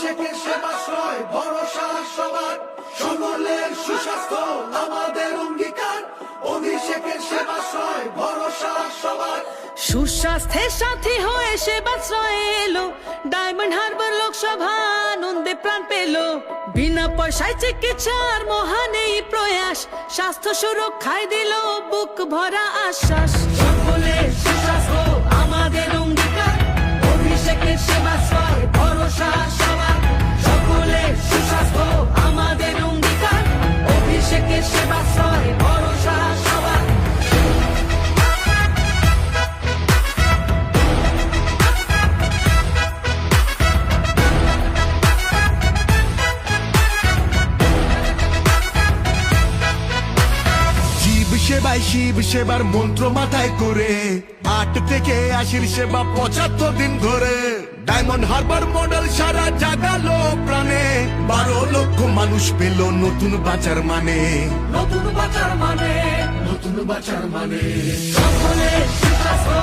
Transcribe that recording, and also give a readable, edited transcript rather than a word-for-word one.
অভিষেকের সেবাশ্রয় ভরসা সবার, সকলের সুস্বাস্থ্য আমাদের অঙ্গীকার। অভিষেকের সেবাশ্রয় ভরসা সবার। সুস্বাস্থ্যের সাথী হয়ে সেবাশ্রয়ে এলো ডায়মন্ড হারবার লোকসভা, আনন্দে প্রাণ পেল। বিনা পয়সায় চিকিৎসার মহান এই প্রয়াস, স্বাস্থ্য সুরক্ষায় দিল বুক ভরা আশ্বাস। সকলের সুস্বাস্থ্য আমাদের অঙ্গীকার, অভিষেকের সেবাশ্রয় ভরসা সবার। সকলের সুস্বাস্থ্য আমাদের অঙ্গীকার, অভিষেকের সেবাশ্রয় ভরসা সবার। জীব সেবায় শিব সেবার মন্ত্র মাথায় করে 8 থেকে 80 সেবা 75 দিন ধরে। ডায়মন্ড হারবার মডেল সারা জাগালো প্রাণে, 12 লক্ষ মানুষ পেল নতুন বাঁচার মানে। নতুন বাঁচার মানে, নতুন বাঁচার মানে। সকলের সুস্বাস্থ্য